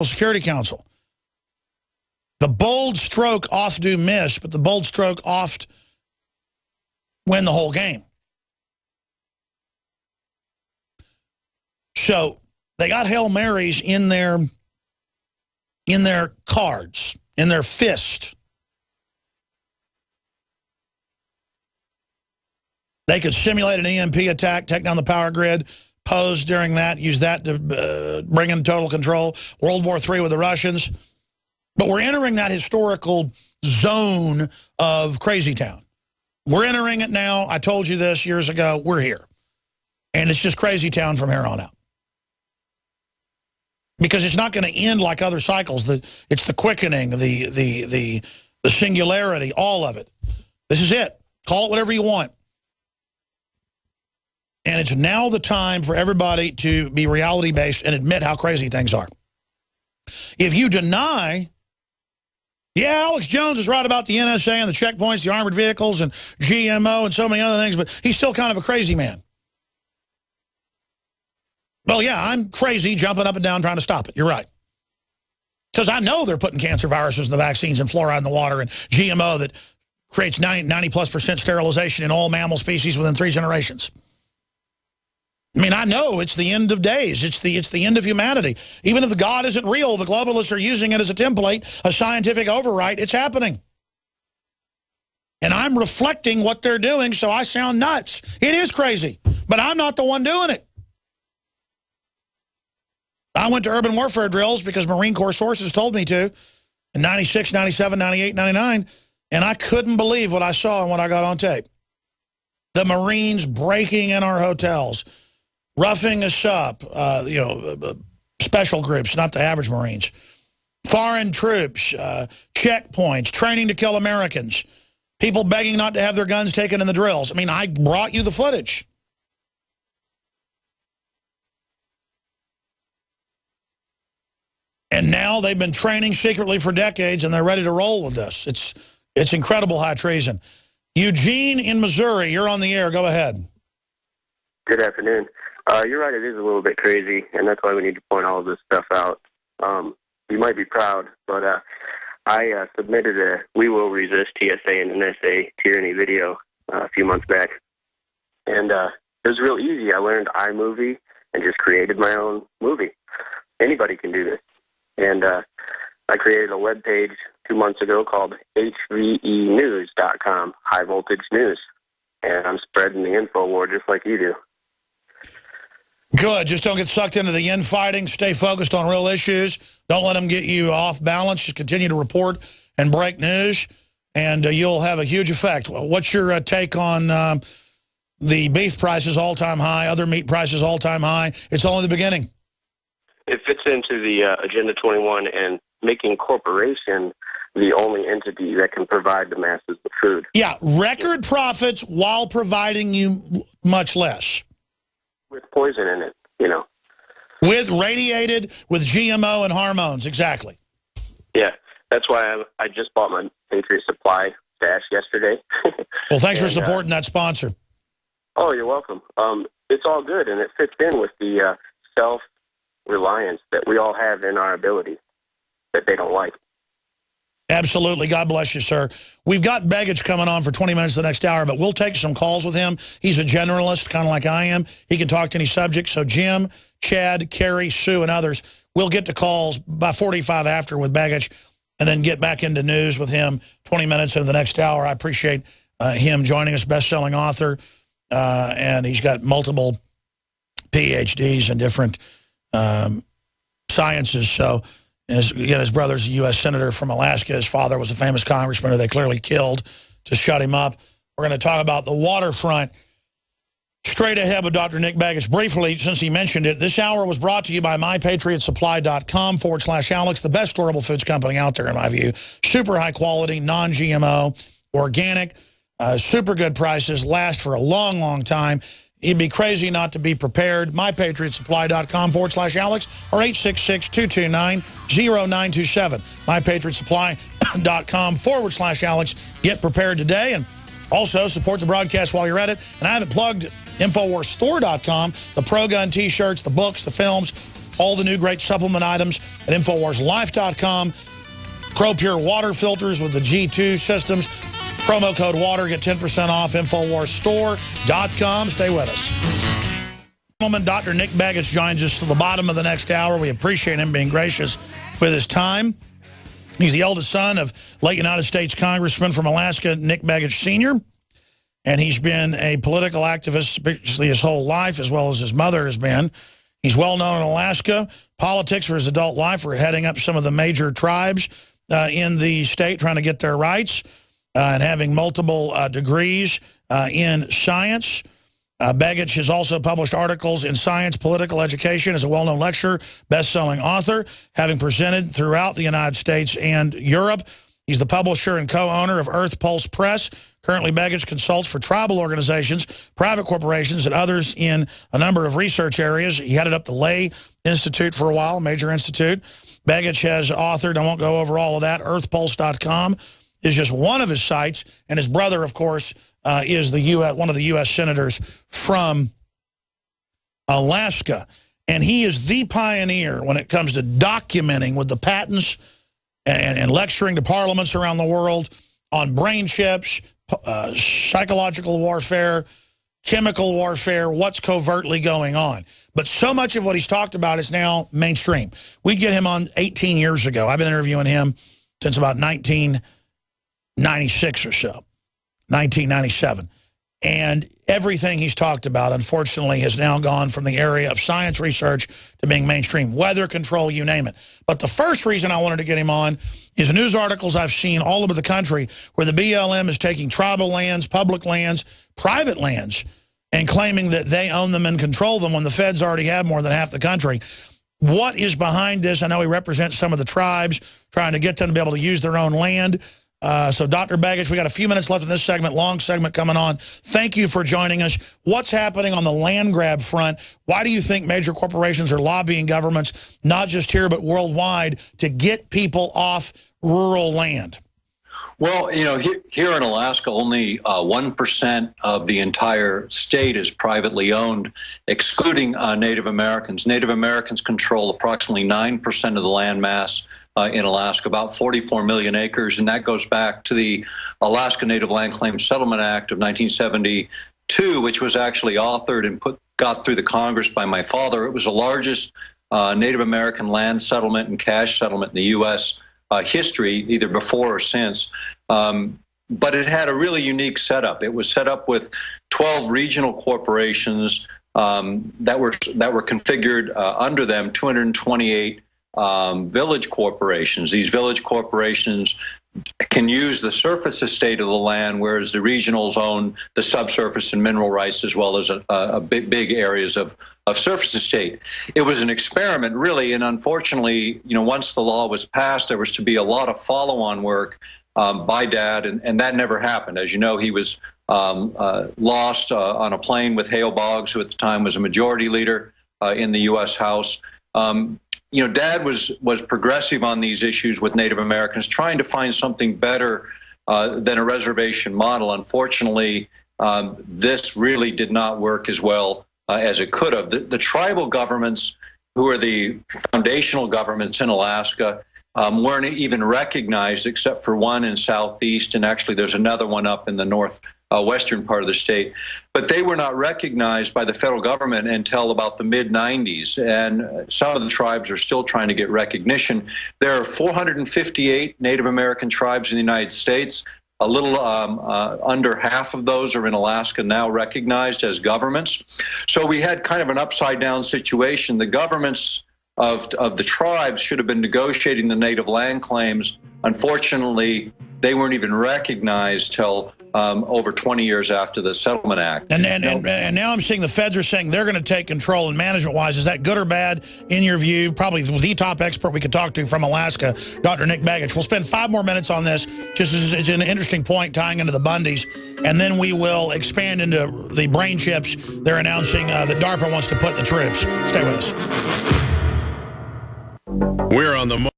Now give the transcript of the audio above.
Security Council. The bold stroke oft do miss, but the bold stroke oft win the whole game. So they got Hail Marys in their cards, in their fist. They could simulate an EMP attack, take down the power grid, pose during that, use that to bring in total control. World War III with the Russians. But we're entering that historical zone of Crazy Town. We're entering it now. I told you this years ago. We're here. And it's just Crazy Town from here on out. Because it's not going to end like other cycles. It's the quickening, the singularity, all of it. This is it. Call it whatever you want. And it's now the time for everybody to be reality-based and admit how crazy things are. If you deny, yeah, Alex Jones is right about the NSA and the checkpoints, the armored vehicles, and GMO and so many other things, but he's still kind of a crazy man. Well, yeah, I'm crazy jumping up and down trying to stop it. You're right. Because I know they're putting cancer viruses in the vaccines and fluoride in the water and GMO that creates 90+% sterilization in all mammal species within 3 generations. I mean, I know it's the end of days. It's the end of humanity. Even if the God isn't real, the globalists are using it as a template, a scientific overwrite. It's happening. And I'm reflecting what they're doing, so I sound nuts. It is crazy, but I'm not the one doing it. I went to urban warfare drills because Marine Corps sources told me to in 96, 97, 98, 99, and I couldn't believe what I saw and what I got on tape. The Marines breaking in our hotels, roughing us up, special groups, not the average Marines, foreign troops, checkpoints, training to kill Americans, people begging not to have their guns taken in the drills. I mean, I brought you the footage. And now they've been training secretly for decades, and they're ready to roll with this. It's incredible high treason. Eugene in Missouri, you're on the air. Go ahead. Good afternoon. You're right, it is a little bit crazy, and that's why we need to point all of this stuff out. You might be proud, but I submitted a We Will Resist TSA and NSA tyranny video a few months back. And it was real easy. I learned iMovie and just created my own movie. Anybody can do this. And I created a web page 2 months ago called HVEnews.com, High Voltage News. And I'm spreading the info war just like you do. Good. Just don't get sucked into the infighting. Stay focused on real issues. Don't let them get you off balance. Just continue to report and break news, and you'll have a huge effect. What's your take on the beef prices all-time high, other meat prices all-time high? It's only the beginning. It fits into the Agenda 21 and making corporation the only entity that can provide the masses with food. Yeah, record profits while providing you much less. With poison in it, you know. With radiated, with GMO and hormones, exactly. Yeah, that's why I just bought my Patriot Supply stash yesterday. Well, thanks for supporting that sponsor. Oh, you're welcome. It's all good, and it fits in with the self-reliance that we all have in our ability that they don't like. Absolutely. God bless you, sir. We've got Begich coming on for 20 minutes the next hour, but we'll take some calls with him. He's a generalist, kind of like I am. He can talk to any subject. So Jim, Chad, Carrie, Sue, and others, we'll get to calls by 45 after with Begich and then get back into news with him 20 minutes into the next hour. I appreciate him joining us, best-selling author, and he's got multiple PhDs in different sciences. So his brother's a U.S. Senator from Alaska. His father was a famous congressman who they clearly killed to shut him up. We're going to talk about the waterfront straight ahead with Dr. Nick Begich. Briefly, since he mentioned it, this hour was brought to you by mypatriotsupply.com/Alex, the best durable foods company out there, in my view. Super high quality, non-GMO, organic, super good prices, last for a long, long time. You'd be crazy not to be prepared. mypatriotsupply.com/Alex or 866-229-0927. mypatriotsupply.com/Alex. Get prepared today, and also support the broadcast while you're at it. And I haven't plugged InfoWarsStore.com, the Pro Gun t-shirts, the books, the films, all the new great supplement items at InfoWarsLife.com. ProPure water filters with the G2 systems. Promo code WATER, get 10% off. InfoWarsStore.com. Stay with us. Gentleman, Dr. Nick Begich joins us to the bottom of the next hour. We appreciate him being gracious with his time. He's the eldest son of late United States Congressman from Alaska, Nick Begich Sr., and he's been a political activist basically his whole life, as well as his mother has been. He's well known in Alaska. Politics for his adult life were heading up some of the major tribes in the state, trying to get their rights, and having multiple degrees in science. Begich has also published articles in Science, Political Education as a well-known lecturer, best-selling author, having presented throughout the United States and Europe. He's the publisher and co-owner of Earth Pulse Press. Currently, Begich consults for tribal organizations, private corporations, and others in a number of research areas. He headed up the Lay Institute for a while, a major institute. Begich has authored, I won't go over all of that, earthpulse.com is just one of his sites. And his brother, of course, is one of the U.S. senators from Alaska. And he is the pioneer when it comes to documenting with the patents and lecturing to parliaments around the world on brain chips, psychological warfare, chemical warfare, what's covertly going on. But so much of what he's talked about is now mainstream. We get him on 18 years ago. I've been interviewing him since about 1996 or so, 1997. And everything he's talked about, unfortunately, has now gone from the area of science research to being mainstream, weather control, you name it. But the first reason I wanted to get him on is news articles I've seen all over the country where the BLM is taking tribal lands, public lands, private lands, and claiming that they own them and control them when the feds already have more than half the country. What is behind this? I know he represents some of the tribes, trying to get them to be able to use their own land. So, Dr. Begich, we got a few minutes left in this segment, long segment coming on. Thank you for joining us. What's happening on the land grab front? Why do you think major corporations are lobbying governments, not just here but worldwide, to get people off rural land? Well, you know, here in Alaska, only 1% of the entire state is privately owned, excluding Native Americans. Native Americans control approximately 9% of the land mass in Alaska, about 44 million acres, and that goes back to the Alaska Native Land Claims Settlement Act of 1972, which was actually authored and got through the Congress by my father. It was the largest Native American land settlement and cash settlement in the U.S. History, either before or since. But it had a really unique setup. It was set up with 12 regional corporations that were configured under them, 228 village corporations. These village corporations can use the surface estate of the land, whereas the regionals own the subsurface and mineral rights, as well as a big areas of surface estate. It was an experiment, really, and unfortunately, you know, once the law was passed, there was to be a lot of follow-on work by Dad, and that never happened. As you know, he was lost on a plane with Hale Boggs, who at the time was a majority leader in the U.S. House. You know, Dad was progressive on these issues with Native Americans, trying to find something better than a reservation model. Unfortunately, this really did not work as well as it could have. The tribal governments, who are the foundational governments in Alaska, weren't even recognized except for one in Southeast, and actually there's another one up in the western part of the state. But they were not recognized by the federal government until about the mid-90s, and some of the tribes are still trying to get recognition. There are 458 Native American tribes in the United States. A little under half of those are in Alaska now recognized as governments. So we had kind of an upside-down situation. The governments of the tribes should have been negotiating the native land claims. Unfortunately, they weren't even recognized till over 20 years after the Settlement Act. And now I'm seeing the feds are saying they're going to take control, and management-wise, is that good or bad in your view? Probably the top expert we could talk to from Alaska, Dr. Nick Begich. We'll spend 5 more minutes on this, just as it's an interesting point tying into the Bundys, and then we will expand into the brain chips they're announcing that DARPA wants to put in the troops. Stay with us. We're on the